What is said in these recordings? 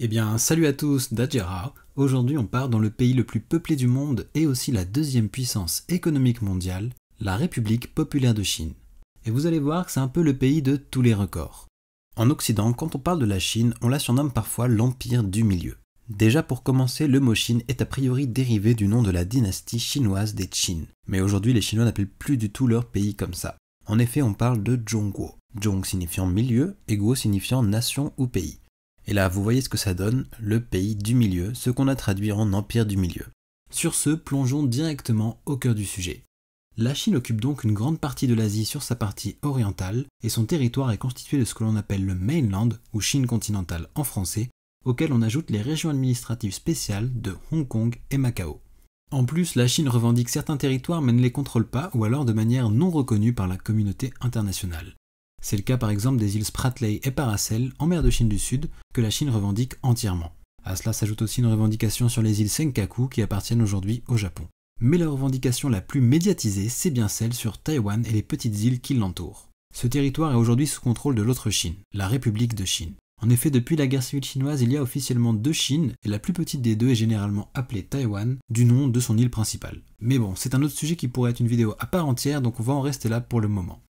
Eh bien, salut à tous, Dajera. Aujourd'hui, on part dans le pays le plus peuplé du monde et aussi la deuxième puissance économique mondiale, la République populaire de Chine. Et vous allez voir que c'est un peu le pays de tous les records. En Occident, quand on parle de la Chine, on la surnomme parfois l'Empire du Milieu. Déjà pour commencer, le mot Chine est a priori dérivé du nom de la dynastie chinoise des Qin. Mais aujourd'hui, les Chinois n'appellent plus du tout leur pays comme ça. En effet, on parle de Zhongguo. Zhong signifiant milieu et Guo signifiant nation ou pays. Et là, vous voyez ce que ça donne, le pays du milieu, ce qu'on a traduit en empire du milieu. Sur ce, plongeons directement au cœur du sujet. La Chine occupe donc une grande partie de l'Asie sur sa partie orientale, et son territoire est constitué de ce que l'on appelle le mainland, ou Chine continentale en français, auquel on ajoute les régions administratives spéciales de Hong Kong et Macao. En plus, la Chine revendique certains territoires mais ne les contrôle pas, ou alors de manière non reconnue par la communauté internationale. C'est le cas par exemple des îles Spratly et Paracel en mer de Chine du Sud que la Chine revendique entièrement. À cela s'ajoute aussi une revendication sur les îles Senkaku qui appartiennent aujourd'hui au Japon. Mais la revendication la plus médiatisée, c'est bien celle sur Taïwan et les petites îles qui l'entourent. Ce territoire est aujourd'hui sous contrôle de l'autre Chine, la République de Chine. En effet, depuis la guerre civile chinoise, il y a officiellement deux Chines, et la plus petite des deux est généralement appelée Taïwan, du nom de son île principale. Mais bon, c'est un autre sujet qui pourrait être une vidéo à part entière, donc on va en rester là pour le moment.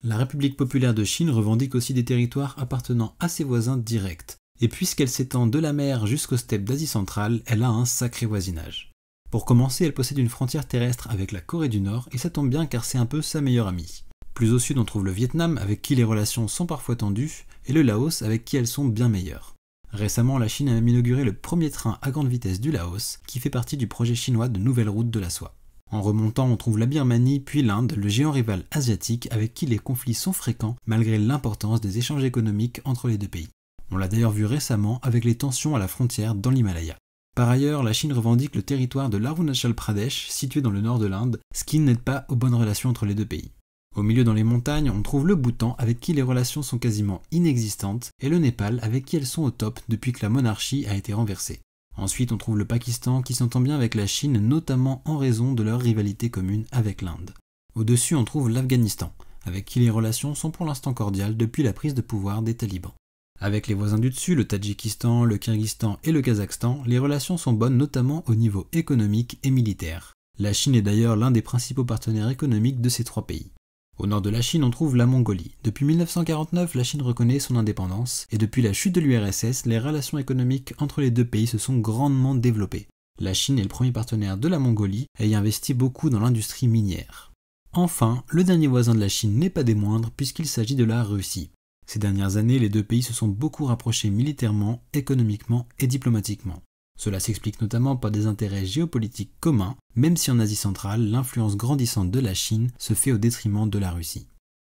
La République populaire de Chine revendique aussi des territoires appartenant à ses voisins directs, et puisqu'elle s'étend de la mer jusqu'aux steppes d'Asie centrale, elle a un sacré voisinage. Pour commencer, elle possède une frontière terrestre avec la Corée du Nord, et ça tombe bien car c'est un peu sa meilleure amie. Plus au sud, on trouve le Vietnam, avec qui les relations sont parfois tendues, et le Laos, avec qui elles sont bien meilleures. Récemment, la Chine a même inauguré le premier train à grande vitesse du Laos, qui fait partie du projet chinois de nouvelle route de la soie. En remontant, on trouve la Birmanie, puis l'Inde, le géant rival asiatique avec qui les conflits sont fréquents malgré l'importance des échanges économiques entre les deux pays. On l'a d'ailleurs vu récemment avec les tensions à la frontière dans l'Himalaya. Par ailleurs, la Chine revendique le territoire de l'Arunachal Pradesh, situé dans le nord de l'Inde, ce qui n'aide pas aux bonnes relations entre les deux pays. Au milieu dans les montagnes, on trouve le Bhoutan avec qui les relations sont quasiment inexistantes, et le Népal avec qui elles sont au top depuis que la monarchie a été renversée. Ensuite, on trouve le Pakistan qui s'entend bien avec la Chine, notamment en raison de leur rivalité commune avec l'Inde. Au-dessus, on trouve l'Afghanistan, avec qui les relations sont pour l'instant cordiales depuis la prise de pouvoir des talibans. Avec les voisins du dessus, le Tadjikistan, le Kyrgyzstan et le Kazakhstan, les relations sont bonnes notamment au niveau économique et militaire. La Chine est d'ailleurs l'un des principaux partenaires économiques de ces trois pays. Au nord de la Chine, on trouve la Mongolie. Depuis 1949, la Chine reconnaît son indépendance, et depuis la chute de l'URSS, les relations économiques entre les deux pays se sont grandement développées. La Chine est le premier partenaire de la Mongolie et y investit beaucoup dans l'industrie minière. Enfin, le dernier voisin de la Chine n'est pas des moindres puisqu'il s'agit de la Russie. Ces dernières années, les deux pays se sont beaucoup rapprochés militairement, économiquement et diplomatiquement. Cela s'explique notamment par des intérêts géopolitiques communs, même si en Asie centrale, l'influence grandissante de la Chine se fait au détriment de la Russie.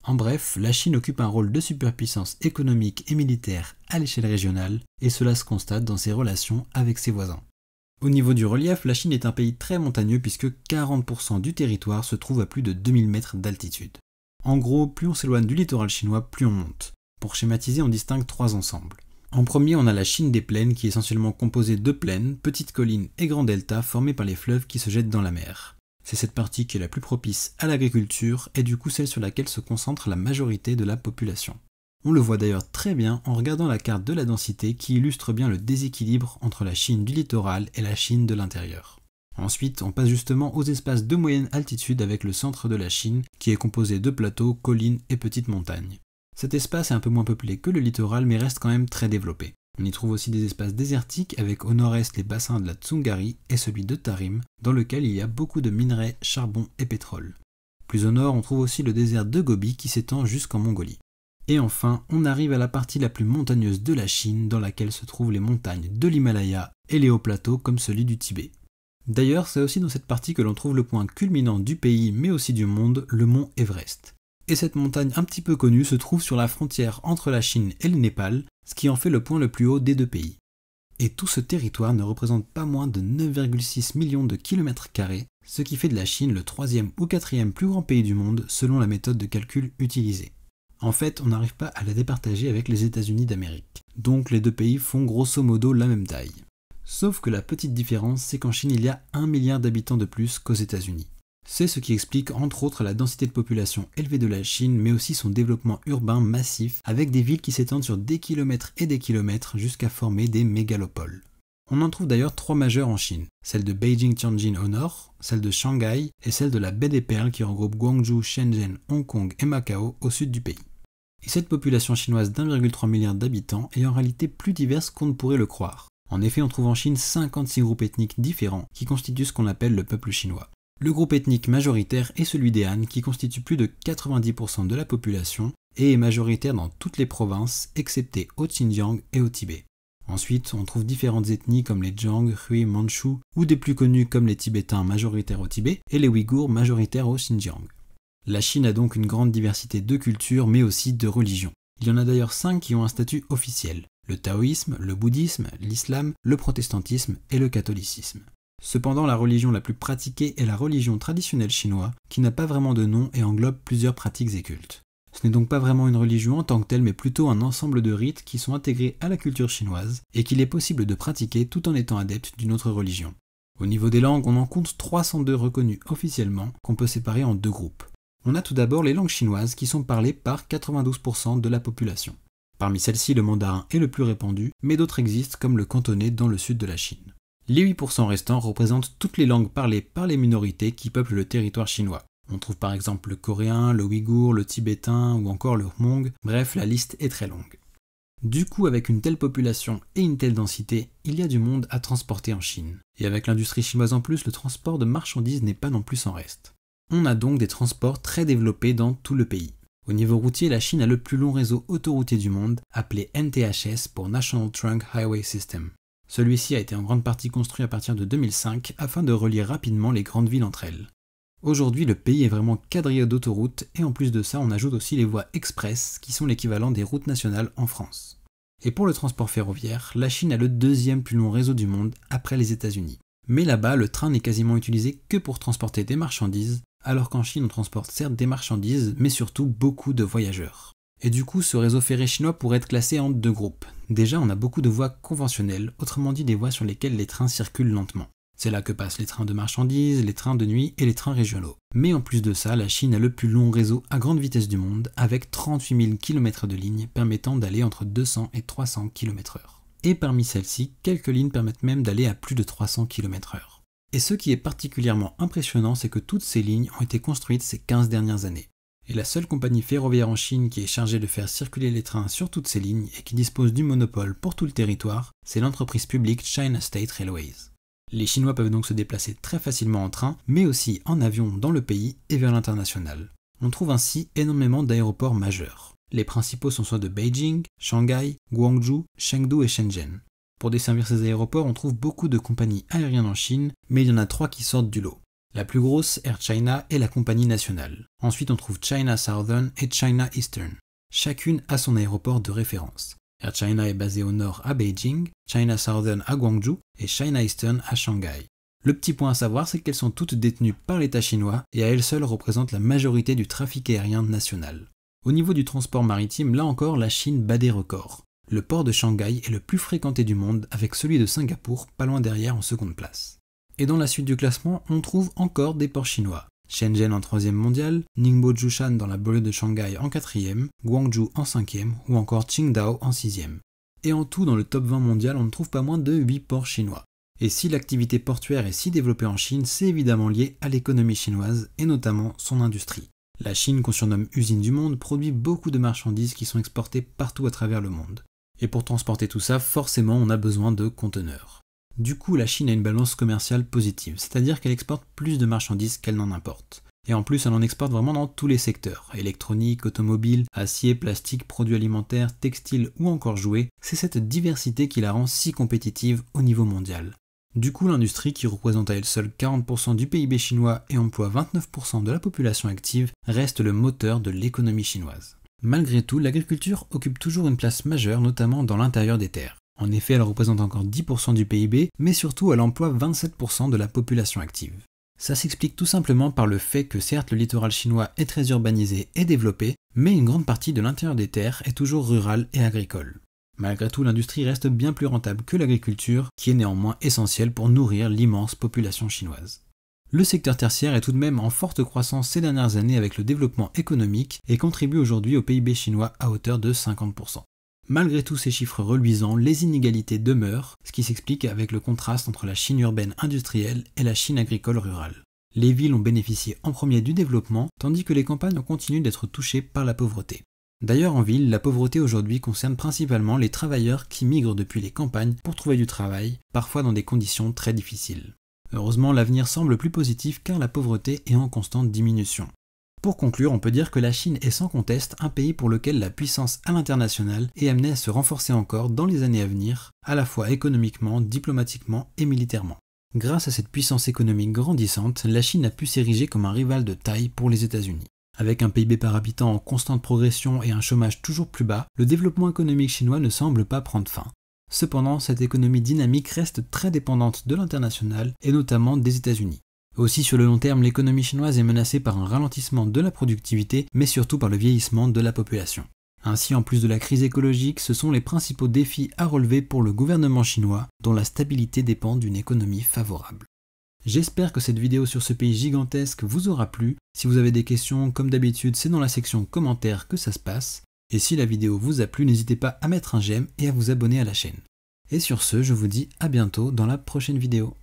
En bref, la Chine occupe un rôle de superpuissance économique et militaire à l'échelle régionale, et cela se constate dans ses relations avec ses voisins. Au niveau du relief, la Chine est un pays très montagneux puisque 40% du territoire se trouve à plus de 2000 mètres d'altitude. En gros, plus on s'éloigne du littoral chinois, plus on monte. Pour schématiser, on distingue trois ensembles. En premier, on a la Chine des plaines qui est essentiellement composée de plaines, petites collines et grands deltas formés par les fleuves qui se jettent dans la mer. C'est cette partie qui est la plus propice à l'agriculture et du coup celle sur laquelle se concentre la majorité de la population. On le voit d'ailleurs très bien en regardant la carte de la densité qui illustre bien le déséquilibre entre la Chine du littoral et la Chine de l'intérieur. Ensuite, on passe justement aux espaces de moyenne altitude avec le centre de la Chine qui est composé de plateaux, collines et petites montagnes. Cet espace est un peu moins peuplé que le littoral mais reste quand même très développé. On y trouve aussi des espaces désertiques avec au nord-est les bassins de la Tsungari et celui de Tarim dans lequel il y a beaucoup de minerais, charbon et pétrole. Plus au nord, on trouve aussi le désert de Gobi qui s'étend jusqu'en Mongolie. Et enfin, on arrive à la partie la plus montagneuse de la Chine dans laquelle se trouvent les montagnes de l'Himalaya et les hauts plateaux comme celui du Tibet. D'ailleurs, c'est aussi dans cette partie que l'on trouve le point culminant du pays mais aussi du monde, le mont Everest. Et cette montagne un petit peu connue se trouve sur la frontière entre la Chine et le Népal, ce qui en fait le point le plus haut des deux pays. Et tout ce territoire ne représente pas moins de 9,6 millions de kilomètres carrés, ce qui fait de la Chine le troisième ou quatrième plus grand pays du monde selon la méthode de calcul utilisée. En fait, on n'arrive pas à la départager avec les États-Unis d'Amérique, donc les deux pays font grosso modo la même taille. Sauf que la petite différence, c'est qu'en Chine il y a 1 milliard d'habitants de plus qu'aux États-Unis. C'est ce qui explique entre autres la densité de population élevée de la Chine, mais aussi son développement urbain massif, avec des villes qui s'étendent sur des kilomètres et des kilomètres jusqu'à former des mégalopoles. On en trouve d'ailleurs 3 majeures en Chine, celle de Beijing-Tianjin au nord, celle de Shanghai et celle de la baie des Perles qui regroupe Guangzhou, Shenzhen, Hong Kong et Macao au sud du pays. Et cette population chinoise d'1,3 milliard d'habitants est en réalité plus diverse qu'on ne pourrait le croire. En effet, on trouve en Chine 56 groupes ethniques différents qui constituent ce qu'on appelle le peuple chinois. Le groupe ethnique majoritaire est celui des Han qui constitue plus de 90% de la population et est majoritaire dans toutes les provinces excepté au Xinjiang et au Tibet. Ensuite, on trouve différentes ethnies comme les Zhang, Hui, Manchu ou des plus connus comme les Tibétains majoritaires au Tibet et les Ouïghours majoritaires au Xinjiang. La Chine a donc une grande diversité de cultures mais aussi de religions. Il y en a d'ailleurs 5 qui ont un statut officiel, le taoïsme, le bouddhisme, l'islam, le protestantisme et le catholicisme. Cependant, la religion la plus pratiquée est la religion traditionnelle chinoise, qui n'a pas vraiment de nom et englobe plusieurs pratiques et cultes. Ce n'est donc pas vraiment une religion en tant que telle, mais plutôt un ensemble de rites qui sont intégrés à la culture chinoise et qu'il est possible de pratiquer tout en étant adepte d'une autre religion. Au niveau des langues, on en compte 302 reconnues officiellement, qu'on peut séparer en 2 groupes. On a tout d'abord les langues chinoises qui sont parlées par 92% de la population. Parmi celles-ci, le mandarin est le plus répandu, mais d'autres existent comme le cantonais dans le sud de la Chine. Les 8% restants représentent toutes les langues parlées par les minorités qui peuplent le territoire chinois. On trouve par exemple le coréen, le ouïghour, le tibétain ou encore le hmong, bref, la liste est très longue. Du coup, avec une telle population et une telle densité, il y a du monde à transporter en Chine. Et avec l'industrie chinoise en plus, le transport de marchandises n'est pas non plus sans reste. On a donc des transports très développés dans tout le pays. Au niveau routier, la Chine a le plus long réseau autoroutier du monde, appelé NTHS pour National Trunk Highway System. Celui-ci a été en grande partie construit à partir de 2005 afin de relier rapidement les grandes villes entre elles. Aujourd'hui, le pays est vraiment quadrillé d'autoroutes et en plus de ça, on ajoute aussi les voies express qui sont l'équivalent des routes nationales en France. Et pour le transport ferroviaire, la Chine a le 2e plus long réseau du monde après les États-Unis. Mais là-bas, le train n'est quasiment utilisé que pour transporter des marchandises, alors qu'en Chine, on transporte certes des marchandises, mais surtout beaucoup de voyageurs. Et du coup, ce réseau ferré chinois pourrait être classé en 2 groupes. Déjà, on a beaucoup de voies conventionnelles, autrement dit des voies sur lesquelles les trains circulent lentement. C'est là que passent les trains de marchandises, les trains de nuit et les trains régionaux. Mais en plus de ça, la Chine a le plus long réseau à grande vitesse du monde, avec 38 000 km de lignes permettant d'aller entre 200 et 300 km/h. Et parmi celles-ci, quelques lignes permettent même d'aller à plus de 300 km/h. Et ce qui est particulièrement impressionnant, c'est que toutes ces lignes ont été construites ces 15 dernières années. Et la seule compagnie ferroviaire en Chine qui est chargée de faire circuler les trains sur toutes ces lignes et qui dispose du monopole pour tout le territoire, c'est l'entreprise publique China State Railways. Les Chinois peuvent donc se déplacer très facilement en train, mais aussi en avion dans le pays et vers l'international. On trouve ainsi énormément d'aéroports majeurs. Les principaux sont ceux de Beijing, Shanghai, Guangzhou, Chengdu et Shenzhen. Pour desservir ces aéroports, on trouve beaucoup de compagnies aériennes en Chine, mais il y en a 3 qui sortent du lot. La plus grosse, Air China, est la compagnie nationale. Ensuite, on trouve China Southern et China Eastern. Chacune a son aéroport de référence. Air China est basée au nord à Beijing, China Southern à Guangzhou et China Eastern à Shanghai. Le petit point à savoir, c'est qu'elles sont toutes détenues par l'État chinois et à elles seules représentent la majorité du trafic aérien national. Au niveau du transport maritime, là encore, la Chine bat des records. Le port de Shanghai est le plus fréquenté du monde avec celui de Singapour pas loin derrière en seconde place. Et dans la suite du classement, on trouve encore des ports chinois. Shenzhen en 3e mondial, Ningbo-Zhoushan dans la banlieue de Shanghai en 4e, Guangzhou en 5e ou encore Qingdao en 6e. Et en tout, dans le top 20 mondial, on ne trouve pas moins de 8 ports chinois. Et si l'activité portuaire est si développée en Chine, c'est évidemment lié à l'économie chinoise et notamment son industrie. La Chine, qu'on surnomme usine du monde, produit beaucoup de marchandises qui sont exportées partout à travers le monde. Et pour transporter tout ça, forcément, on a besoin de conteneurs. Du coup, la Chine a une balance commerciale positive, c'est-à-dire qu'elle exporte plus de marchandises qu'elle n'en importe. Et en plus, elle en exporte vraiment dans tous les secteurs, électronique, automobile, acier, plastique, produits alimentaires, textiles ou encore jouets. C'est cette diversité qui la rend si compétitive au niveau mondial. Du coup, l'industrie, qui représente à elle seule 40% du PIB chinois et emploie 29% de la population active, reste le moteur de l'économie chinoise. Malgré tout, l'agriculture occupe toujours une place majeure, notamment dans l'intérieur des terres. En effet, elle représente encore 10% du PIB, mais surtout elle emploie 27% de la population active. Ça s'explique tout simplement par le fait que certes le littoral chinois est très urbanisé et développé, mais une grande partie de l'intérieur des terres est toujours rurale et agricole. Malgré tout, l'industrie reste bien plus rentable que l'agriculture, qui est néanmoins essentielle pour nourrir l'immense population chinoise. Le secteur tertiaire est tout de même en forte croissance ces dernières années avec le développement économique et contribue aujourd'hui au PIB chinois à hauteur de 50%. Malgré tous ces chiffres reluisants, les inégalités demeurent, ce qui s'explique avec le contraste entre la Chine urbaine industrielle et la Chine agricole rurale. Les villes ont bénéficié en premier du développement, tandis que les campagnes ont continué d'être touchées par la pauvreté. D'ailleurs en ville, la pauvreté aujourd'hui concerne principalement les travailleurs qui migrent depuis les campagnes pour trouver du travail, parfois dans des conditions très difficiles. Heureusement, l'avenir semble plus positif car la pauvreté est en constante diminution. Pour conclure, on peut dire que la Chine est sans conteste un pays pour lequel la puissance à l'international est amenée à se renforcer encore dans les années à venir, à la fois économiquement, diplomatiquement et militairement. Grâce à cette puissance économique grandissante, la Chine a pu s'ériger comme un rival de taille pour les États-Unis. Avec un PIB par habitant en constante progression et un chômage toujours plus bas, le développement économique chinois ne semble pas prendre fin. Cependant, cette économie dynamique reste très dépendante de l'international et notamment des États-Unis. Aussi sur le long terme, l'économie chinoise est menacée par un ralentissement de la productivité, mais surtout par le vieillissement de la population. Ainsi, en plus de la crise écologique, ce sont les principaux défis à relever pour le gouvernement chinois, dont la stabilité dépend d'une économie favorable. J'espère que cette vidéo sur ce pays gigantesque vous aura plu. Si vous avez des questions, comme d'habitude, c'est dans la section commentaires que ça se passe. Et si la vidéo vous a plu, n'hésitez pas à mettre un j'aime et à vous abonner à la chaîne. Et sur ce, je vous dis à bientôt dans la prochaine vidéo.